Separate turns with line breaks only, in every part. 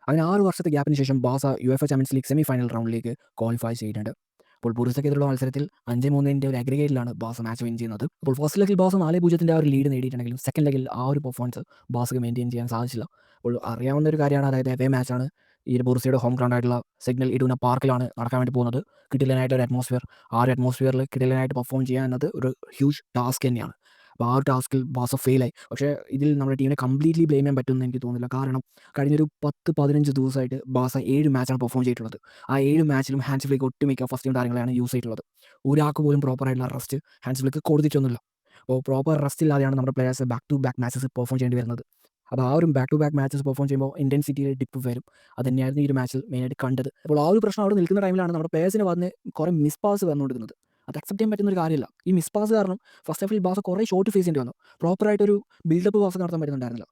അങ്ങനെ 6 വർഷത്തെ ഗ്യാപ്പിന് ശേഷം ബാസ UEFA champions league semi final റൗണ്ടിലേക്ക് ക്വാളിഫൈ ചെയ്തിട്ടുണ്ട്. അപ്പോൾ ബൊറൂസിയക്കെതിരെയുള്ള മത്സരത്തിൽ 5-3ൻ്റെ ഒരു അഗ്രിഗേറ്റിലാണ് ബാസ മാച്ച് വിൻ ചെയ്യുന്നത്. അപ്പോൾ ഫസ്റ്റ് ലെഗിൽ ബാസ 4-0ൻ്റെ ആ ഒരു ലീഡ് നേടിയിട്ടുണ്ടെങ്കിലും സെക്കൻഡ് ലെഗിൽ ആ ഒരു പെർഫോമൻസ് ബാസക്ക് മെയിൻറ്റെയിൻ ചെയ്യാൻ സാധിച്ചില്ല. അപ്പോൾ അറിയാവുന്ന ഒരു കാര്യമാണ്, അതായത് അവേ മാച്ചാണ്. ഈ ബൊറൂസിയയുടെ ഹോം ഗ്രൗണ്ട് ആയിട്ടുള്ള സിഗ്നൽ ഇഡൂന പാർക്കിലാണ് നടക്കാൻ വേണ്ടി പോകുന്നത്. കിടിലനായിട്ടൊരു അറ്റ്മോസ്ഫിയർ, ആ ഒരു അറ്റ്മോസ്ഫിയറിൽ കിടിലനായിട്ട് പെർഫോം ചെയ്യുക എന്നത് ഒരു ഹ്യൂജ് ടാസ്ക് തന്നെയാണ്. അപ്പോൾ ആ ഒരു ടാസ്കിൽ ബാസ ഫെയിലായി. പക്ഷേ ഇതിൽ നമ്മുടെ ടീമിനെ കംപ്ലീറ്റ്ലി ബ്ലെയിം ചെയ്യാൻ പറ്റുമെന്ന് എനിക്ക് തോന്നുന്നില്ല. കാരണം കഴിഞ്ഞൊരു 10-15 ദിവസമായിട്ട് ബാസ 7 മാച്ചാണ് പെർഫോം ചെയ്തിട്ടുള്ളത്. ആ 7 മാച്ചിലും ഹാൻസ് ഫ്ലിക്ക് ഒട്ടുമിക്ക ഫസ്റ്റ് ടീം താരങ്ങളെയാണ് യൂസ് ചെയ്തിട്ടുള്ളത്. ഒരാൾക്ക് പോലും പ്രോപ്പറായിട്ടുള്ള റെസ്റ്റ് ഹാൻസ് ഫ്ലിക്ക് കൊടുത്തിട്ടൊന്നുമില്ല. അപ്പോൾ പ്രോപ്പർ റെസ്റ്റ് ഇല്ലാതെയാണ് നമ്മുടെ players back to back matches perform ചെയ്യേണ്ടി വരുന്നത്. അപ്പോൾ ആ ഒരു back to back matches perform ചെയ്യുമ്പോൾ ഇൻറ്റൻസിറ്റിയിൽ ഡിപ്പ് വരും. അത് തന്നെയായിരുന്നു ഈ ഒരു മാച്ചിൽ മെയിനായിട്ട് കണ്ടത്. അപ്പോൾ ആ ഒരു പ്രശ്നം അവിടെ നിൽക്കുന്ന ടൈമിലാണ് നമ്മുടെ പ്ലെയേഴ്സിന് വന്ന് കുറേ മിസ് പാസ് വന്നുകൊണ്ടിരുന്നത്. അത് അക്സെപ്റ്റ് ചെയ്യാൻ പറ്റുന്ന ഒരു കാര്യമല്ല. ഈ മിസ് പാസ് കാരണം ഫസ്റ്റ് ഹാഫിൽ ബാസ കുറേ ഷോട്ട് ഫേസ് ചെയ്യേണ്ടി വന്നു. പ്രോപ്പറായിട്ടൊരു ബിൽഡപ്പ് പാസ് നടത്താൻ പറ്റുന്നുണ്ടായിരുന്നില്ല.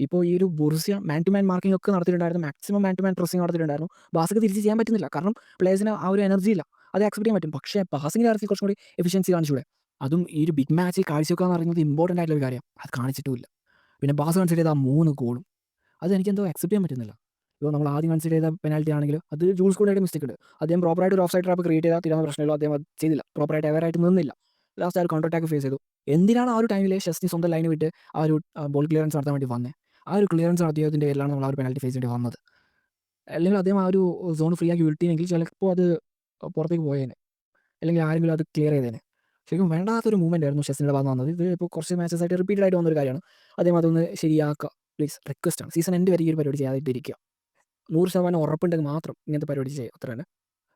ഇപ്പോൾ ഈ ഒരു Borussia man to man marking ഒക്കെ നടത്തിയിട്ടുണ്ടായിരുന്നു. Maximum man to man pressing നടത്തിയിട്ടുണ്ടായിരുന്നു. ബാസക്ക് തിരിച്ച് ചെയ്യാൻ പറ്റുന്നില്ല. കാരണം പ്ലേയേഴ്സിന് ആ ഒരു എനർജി ഇല്ല. അത് അക്സെപ്റ്റ് ചെയ്യാൻ പറ്റും. പക്ഷേ പാസിംഗിൻ്റെ കാര്യത്തിൽ കുറച്ചും കൂടി എഫിഷ്യൻസി കാണിച്ചൂടെ? അതും ഈ ഒരു ബിഗ് മാച്ചിൽ കാഴ്ചവെക്കുക എന്ന് പറയുന്നത് ഇമ്പോർട്ടൻ്റ് ആയിട്ടുള്ള ഒരു കാര്യമാണ്. അത് കാണിച്ചിട്ടുമില്ല. പിന്നെ ബാസ കൺസിഡർ ചെയ്ത ആ 3 ഗോളും അതെനിക്കെന്തോ അക്സെപ്റ്റ് ചെയ്യാൻ പറ്റുന്നില്ല. ഇപ്പോൾ നമ്മൾ ആദ്യം കൺസിഡർ ചെയ്ത പെനാൽറ്റി ആണെങ്കിലും അത് ജൂൾസ് കൂടെയായിട്ട് മിസ്റ്റേക്ക് ഉണ്ട്. അദ്ദേഹം പ്രോപ്പറായിട്ട് ഒരു ഓഫ് സൈഡ് ട്രാപ്പ് ക്രിയേറ്റ് ചെയ്താൽ തീരാവുന്ന പ്രശ്നമില്ല. അദ്ദേഹം അത് ചെയ്തില്ല. പ്രോപ്പറായിട്ട് അവരായിട്ട് നിന്നില്ല. ലാസ്റ്റ് ആ ഒരു കൗണ്ടർ അറ്റാക്ക് ഫേസ് ചെയ്തു. എന്തിനാണ് ആ ഒരു ടൈമിൽ ഷെസ്നി സ്വന്തം ലൈന് വിട്ട് ആ ഒരു ബോൾ ക്ലിയറൻസ് നടത്താൻ വേണ്ടി വന്നത്? ആ ഒരു ക്ലിയറൻസ് നടത്തിയതിൻ്റെ പേരിലാണ് നമ്മൾ ആ ഒരു പെനാൽറ്റി ഫേസ് ചെയ്യേണ്ടി വന്നത്. അല്ലെങ്കിൽ അദ്ദേഹം ആ ഒരു സോൺ ഫ്രീ ആക്കി വിട്ടിരുന്നെങ്കിൽ ചിലപ്പോൾ അത് പുറത്തേക്ക് പോയേനെ. അല്ലെങ്കിൽ ആരെങ്കിലും അത് ക്ലിയർ ചെയ്തേനെ. ശരിക്കും വേണ്ടാത്തൊരു മൂവ്മെൻ്റ് ആയിരുന്നു ഷെസ്നിയുടെ ഭാഗത്ത് വന്നത്. ഇത് ഇപ്പോൾ കുറച്ച് മാച്ചസ് ആയിട്ട് റിപ്പീറ്റഡ് ആയിട്ട് വന്നൊരു കാര്യമാണ്. അദ്ദേഹം അതൊന്ന് ശരിയാക്കുക. പ്ലീസ്, റിക്വസ്റ്റാണ്. സീസൺ എൻഡ് വരെ ഈ ഒരു പരിപാടി ചെയ്യാതിരിക്കുക. 100% ഉറപ്പുണ്ടെങ്കിൽ മാത്രം ഇങ്ങനത്തെ പരിപാടി ചെയ്യുക, അത്ര തന്നെ.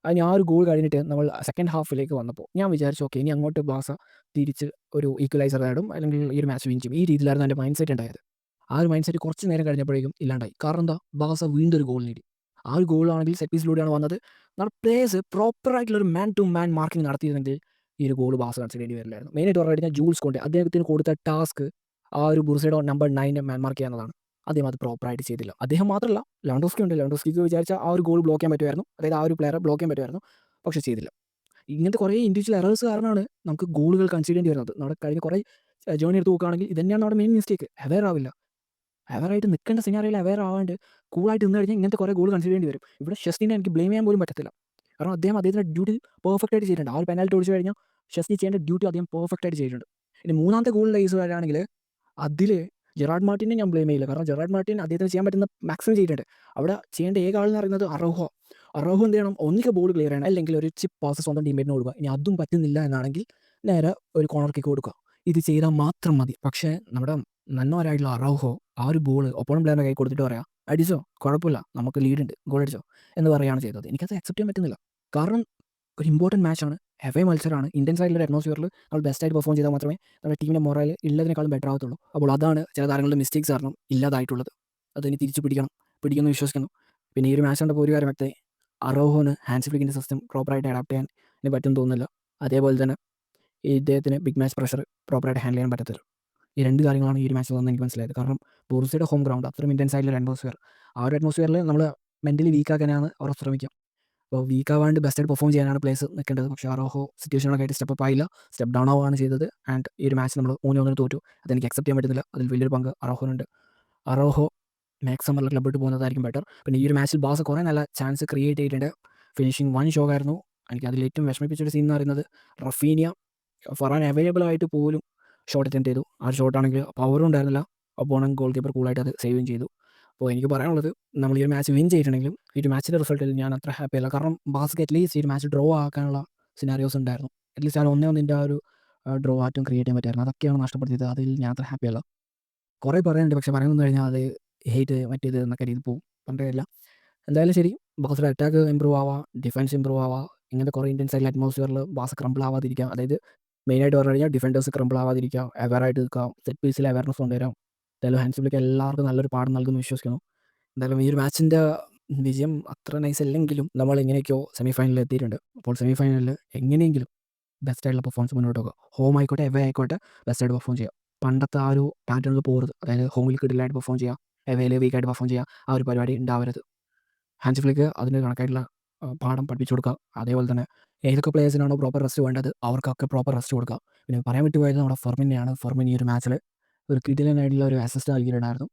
അതിന് ആ ഒരു ഗോൾ കഴിഞ്ഞിട്ട് നമ്മൾ സെക്കൻഡ് ഹാഫിലേക്ക് വന്നപ്പോൾ ഞാൻ വിചാരിച്ചു, ഓക്കെ, ഇനി അങ്ങോട്ട് ബാസ തിരിച്ച് ഒരു ഈക്വലൈസർ നേടും, അല്ലെങ്കിൽ ഈ ഒരു മാച്ച് വിൻ ചെയ്യും. ഈ രീതിയിലായിരുന്നു എൻ്റെ മൈൻഡ് സെറ്റ് ഉണ്ടായത്. ആ ഒരു മൈൻഡ് സെറ്റ് കുറച്ച് നേരം കഴിഞ്ഞപ്പോഴേക്കും ഇല്ലാണ്ടായി. കാരണം എന്താ, ബാസ വീണ്ടും ഒരു ഗോൾ നേടി. ആ ഒരു ഗോളാണെങ്കിൽ സെറ്റ് പീസിലൂടെയാണ് വന്നത്. നമ്മുടെ പ്ലേയേഴ്സ് പ്രോപ്പറായിട്ടുള്ളൊരു മാൻ ടു മാൻ മാർക്കിംഗ് നടത്തിയിരുന്നെങ്കിൽ ഈ ഒരു ഗോൾ ബാസ കൺസിഡർ ചെയ്യേണ്ടി വരില്ലായിരുന്നു. മെയിനായിട്ട് പറഞ്ഞു കഴിഞ്ഞാൽ ജൂൾസ് കോണ്ടെ അദ്ദേഹത്തിന് കൊടുത്ത ടാസ്ക് ആ ഒരു ബുർസയുടെ നമ്പർ 9 മാൻ മാർക്ക് ചെയ്യുന്നതാണ്. അദ്ദേഹം അത് പ്രോപ്പറായിട്ട് ചെയ്തില്ല. അദ്ദേഹം മാത്രമല്ല, ലെവൻഡോസ്കി ഉണ്ട്. ലെവൻഡോസ്കിക്ക് വിചാരിച്ചാൽ ആ ഒരു ഗോൾ ബ്ലോക്ക് ചെയ്യാൻ പറ്റുമായിരുന്നു. അതായത് ആ ഒരു പ്ലെയറെ ബ്ലോക്ക് ചെയ്യാൻ പറ്റുമായിരുന്നു. പക്ഷേ ചെയ്തില്ല. ഇങ്ങനത്തെ കുറേ ഇൻഡിവിജ്വൽ എറേഴ്സ് കാരണമാണ് നമുക്ക് ഗോളുകൾ കൺസിഡർ ചെയ്യേണ്ടി വരുന്നത്. നമ്മുടെ കഴിഞ്ഞ കുറേ ജേർണി എടുത്ത് നോക്കുകയാണെങ്കിൽ ഇത് തന്നെയാണ് നമ്മുടെ മെയിൻ മിസ്റ്റേക്ക്. അവെയർ ആവില്ല. അവെയറായിട്ട് നിൽക്കേണ്ട സിനാറിയോയിൽ അവെയർ ആവാണ്ട് കൂളായിട്ട് നിന്ന് കഴിഞ്ഞാൽ ഇങ്ങനത്തെ കുറേ ഗോൾ കൺസിഡർ ചെയ്യേണ്ടി വരും. ഇവിടെ ഷെസ്നിനെ എനിക്ക് ബ്ലെയിം ചെയ്യാൻ പോലും പറ്റത്തില്ല. കാരണം അദ്ദേഹത്തിൻ്റെ ഡ്യൂട്ടി പെർഫെക്റ്റ് ആയിട്ട് ചെയ്തിട്ടുണ്ട്. ആ ഒരു പെനാൽറ്റി ഒടിച്ചു കഴിഞ്ഞാൽ ഷെസ്നി ചെയ്യേണ്ട ഡ്യൂട്ടി അദ്ദേഹം പെർഫെക്റ്റ് ആയിട്ട് ചെയ്തിട്ടുണ്ട്. ഇനി മൂന്നാമത്തെ ഗോളിൻ്റെ കേസ് വരികയാണെങ്കിൽ അതിൽ ജെറാഡ് മാർട്ടിനെ ഞാൻ ബ്ലെയിം ചെയ്യില്ല. കാരണം ജെറാഡ് മാർട്ടിൻ അദ്ദേഹത്തിന് ചെയ്യാൻ പറ്റുന്ന മാക്സിമം ചെയ്തിട്ടുണ്ട്. അവിടെ ചെയ്യേണ്ട ഏക ആളെന്ന് പറയുന്നത് അറൗഹോ. അറൗഹോ എന്ത് ചെയ്യണം? ഒന്നുകിൽ ബോൾ ക്ലിയർ ചെയ്യണം, അല്ലെങ്കിൽ ഒരു ചിപ്പ് പാസ് സ്വന്തം ടീമേറ്റിന് കൊടുക്കുക. ഇനി അതും പറ്റുന്നില്ല എന്നാണെങ്കിൽ നേരെ ഒരു കോർണർ കിക്ക് കൊടുക്കുക. ഇത് ചെയ്താൽ മാത്രം മതി. പക്ഷേ നമ്മുടെ നന്മവരായിട്ടുള്ള അറൗഹോ ആ ഒരു ബോൾ ഒപ്പോണന്റ് പ്ലെയറിൻ്റെ കൈ കൊടുത്തിട്ട് പറയാം, അടിച്ചോ, കുഴപ്പമില്ല, നമുക്ക് ലീഡുണ്ട്, ഗോൾ അടിച്ചോ എന്ന് പറയുകയാണ് ചെയ്തത്. എനിക്കത് അക്സെപ്റ്റ് ചെയ്യാൻ പറ്റുന്നില്ല. കാരണം ഒരു ഇമ്പോർട്ടൻറ്റ് മാച്ചാണ്, എവേ മത്സരമാണ്. ഇന്ത്യൻസ് ആയിട്ടുള്ള അറ്റ്മോസ്ഫിയറിൽ നമ്മൾ ബെസ്റ്റായിട്ട് പെർഫോം ചെയ്താൽ മാത്രമേ നമ്മുടെ ടീമിൻ്റെ മൊറൽ ഉള്ളതിനേക്കാളും ബെറ്റർ ആകത്തുള്ളൂ. അപ്പോൾ അതാണ് ചില താരങ്ങളുടെ മിസ്റ്റേക്സ് കാരണം ഇല്ലാതായിട്ടുള്ളത്. അതിനി തിരിച്ചു പിടിക്കുമെന്ന് വിശ്വസിക്കുന്നു. പിന്നെ ഈ ഒരു മാച്ച് കണ്ടപ്പോൾ ഒരു കാര്യം വ്യക്തമായി, അറൗഹോന് ഹാൻസ് ഫ്ലിക്കിൻ്റെ സിസ്റ്റം പ്രോപ്പറായിട്ട് അഡാപ്റ്റ് ചെയ്യാൻ ഇനി പറ്റുമെന്ന് തോന്നുന്നില്ല. അതേപോലെ തന്നെ ഈ ഇദ്ദേഹത്തിന് ബിഗ് മാച്ച് പ്രഷർ പ്രോപ്പറായിട്ട് ഹാൻഡിൽ ചെയ്യാൻ പറ്റത്തില്ല. ഈ 2 കാര്യങ്ങളാണ് ഈ ഒരു മാച്ചിൽ നിന്ന് എനിക്ക് മനസ്സിലായത്. കാരണം ബോറൂസിയയുടെ ഹോം ഗ്രൗണ്ട് അത്രയും ഇൻറ്റൻസ് ആയിട്ടുള്ള ഒരു അറ്റ്മോസ്ഫിയർ, ആ ഒരു അറ്റ്മോസ്ഫിയറിൽ നമ്മൾ മെൻ്റലി വീക്കാക്കാനാണ് അവർ ശ്രമിക്കുക. അപ്പോൾ വീക്കാവാണ്ട് ബെസ്റ്റായിട്ട് പെർഫോം ചെയ്യാനാണ് പ്ലേയേഴ്സ് നിൽക്കേണ്ടത്. പക്ഷേ അറൗഹോ സിറ്റുവേഷനൊക്കെ ആയിട്ട് സ്റ്റെപ്പ് അപ്പ് ആയില്ല, സ്റ്റെപ്പ് ഡൗൺ ആവുകയാണ് ചെയ്തത്. ആൻഡ് ഈ ഒരു മാച്ച് നമ്മൾ 3-1 തോറ്റു. അതെനിക്ക് അക്സെപ്റ്റ് ചെയ്യാൻ പറ്റുന്നില്ല. അതിൽ വലിയൊരു പങ്ക് അറൗഹോനുണ്ട്. അറൗഹോ മാക്സിമം ക്ലബ്ബ് വിട്ട് പോകുന്നതായിരിക്കും ബെറ്റർ. പിന്നെ ഈ ഒരു മാച്ചിൽ ബാസ കുറേ നല്ല ചാൻസ് ക്രിയേറ്റ് ചെയ്തിട്ടുണ്ട്. ഫിനിഷിംഗ് വൺ ഷോ ആയിരുന്നു. എനിക്ക് അതിൽ ഏറ്റവും വിഷമിപ്പിച്ചൊരു സീൻ എന്ന് പറയുന്നത് റഫീനിയ ഫറാൻ അവൈലബിൾ ആയിട്ട് പോലും ഷോട്ട് അറ്റൻഡ് ചെയ്തു. ആ ഷോട്ടാണെങ്കിൽ പവറും ഉണ്ടായിരുന്നില്ല. ഒപ്പോണന്റ് ഗോൾ കീപ്പർ കൂളായിട്ട് അത് സേവും ചെയ്തു. അപ്പോൾ എനിക്ക് പറയാനുള്ളത്, നമ്മൾ ഈ ഒരു മാച്ച് വിൻ ചെയ്തിട്ടുണ്ടെങ്കിലും ഈ ഒരു മാച്ചിൻ്റെ റിസൾട്ടിൽ ഞാൻ അത്ര ഹാപ്പി അല്ല. കാരണം ബാസ്ക്ക് അറ്റ്ലീസ്റ്റ് ഈ ഒരു മാച്ച് ഡ്രോ ആക്കാനുള്ള സിനാരിയോസ് ഉണ്ടായിരുന്നു. അറ്റ്ലീസ്റ്റ് ആ 1-1 ആ ഒരു ഡ്രോ ആറ്റും ക്രിയേറ്റ് ചെയ്യാൻ പറ്റുമായിരുന്നു. അതൊക്കെയാണ് നഷ്ടപ്പെടുത്തിയത്. അതിൽ ഞാൻ അത്ര ഹാപ്പി അല്ല. കുറേ പറയാനുണ്ട്, പക്ഷേ പറയാൻ നിന്ന് കഴിഞ്ഞാൽ അത് ഹെയ്റ്റ് മറ്റേത് എന്നൊക്കെ രീതിയിൽ പോകും. പറഞ്ഞിട്ട് കാര്യമില്ല. എന്തായാലും ശരി, ബാസയുടെ അറ്റാക്ക് ഇമ്പ്രൂവ് ആവുക, ഡിഫൻസ് ഇമ്പ്രൂവ് ആവുക, ഇങ്ങനത്തെ കുറേ ഇൻറ്റൻസ് ആയിട്ടുള്ള അറ്റ്മോസ്ഫിയറിൽ ബാസ ക്രംബിൾ ആവാതിരിക്കുക. അതായത് മെയിനായിട്ട് പറഞ്ഞു കഴിഞ്ഞാൽ ഡിഫൻഡേഴ്സ് ക്രംബിൾ ആവാതിരിക്കുക, അവെയറായിട്ട് നിൽക്കുക, സെറ്റ് പീസിൽ അവെയർനെസ് കൊണ്ടുവരാം. എന്തായാലും ഹാൻസ് ഫ്ലിക്ക് എല്ലാവർക്കും നല്ലൊരു പാഠം നൽകുമെന്ന് വിശ്വസിക്കുന്നു. എന്തായാലും ഈ ഒരു മാച്ചിൻ്റെ വിജയം അത്ര നൈസ് അല്ലെങ്കിലും നമ്മൾ എങ്ങനെയൊക്കെയോ സെമി ഫൈനലിൽ എത്തിയിട്ടുണ്ട്. അപ്പോൾ സെമി ഫൈനലിൽ എങ്ങനെയെങ്കിലും ബെസ്റ്റായിട്ടുള്ള പെർഫോമൻസ് മുന്നോട്ട് പോകുക. ഹോം ആയിക്കോട്ടെ എവേ ആയിക്കോട്ടെ ബെസ്റ്റായിട്ട് പെർഫോം ചെയ്യുക. പണ്ടത്തെ ആ ഒരു പാറ്റേണിൽ പോകരുത്. അതായത് ഹോമിൽ കിടിലായിട്ട് പെർഫോം ചെയ്യുക, എവേയിൽ വീക്കായിട്ട് പെർഫോം ചെയ്യുക, ആ ഒരു പരിപാടി ഉണ്ടാവരുത്. ഹാൻസ് ഫ്ലിക്ക് അതിന് കണക്കായിട്ടുള്ള പാഠം പഠിപ്പിച്ചു കൊടുക്കുക. അതേപോലെ തന്നെ ഏതൊക്കെ പ്ലേയേഴ്സിനാണോ പ്രോപ്പർ റെസ്റ്റ് വേണ്ടത് അവർക്കൊക്കെ പ്രോപ്പർ റെസ്റ്റ് കൊടുക്കുക. പിന്നെ പറയാൻ വിട്ടുപോയത് നമ്മുടെ ഫെർമിനെയാണ്. ഫെർമിൻ ഈ ഒരു മാച്ചിൽ ഒരു കിടിലനായിട്ടുള്ള ഒരു അസിസ്റ്റ് നൽകിയിട്ടുണ്ടായിരുന്നു.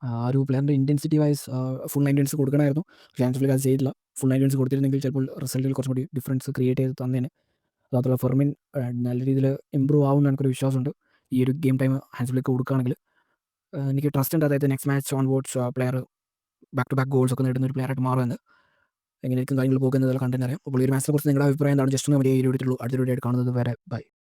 ആ ഒരു പ്ലെയറിൻ്റെ ഇൻറ്റൻസിറ്റി വൈസ് ഫുൾ 90 മിനിറ്റ്സ് കൊടുക്കണമായിരുന്നു. പക്ഷേ ഹാൻസ് ഫ്ലിക്ക് അത് ചെയ്തില്ല. ഫുൾ 90 മിനിറ്റ്സ് കൊടുത്തിരുന്നെങ്കിൽ ചിലപ്പോൾ റിസൾട്ടിൽ കുറച്ചും കൂടി ഡിഫറൻസ് ക്രിയേറ്റ് ചെയ്ത് തന്നേനെ. അതുമാത്രമല്ല ഫെർമിൻ നല്ല രീതിയിൽ ഇമ്പ്രൂവ് ആവും എന്ന് എനിക്കൊരു വിശ്വാസമുണ്ട്. ഈ ഒരു ഗെയിം ടൈം ഹാൻസ് ഫ്ലിക്ക് കൊടുക്കുകയാണെങ്കിൽ. എനിക്ക് ട്രസ്റ്റ് ഉണ്ട്, അതായത് next match onwards player back to back goals ഒക്കെ നേടുന്ന ഒരു പ്ലെയറായിട്ട് മാറുമെന്ന്. എങ്ങനെയായിരിക്കും കാര്യങ്ങൾ പോകുന്നതെല്ലാം കണ്ടറിയാം. അപ്പോൾ ഈ ഒരു മാച്ചിനെ കുറിച്ച് നിങ്ങളുടെ അഭിപ്രായം എന്താണ്? ജസ്റ്റ് ഒന്ന് വീഡിയോ ഇട്ടിട്ടുള്ളൂ. അടുത്ത വീഡിയോ ആയിട്ട് കാണുന്നത് വരെ ബൈ.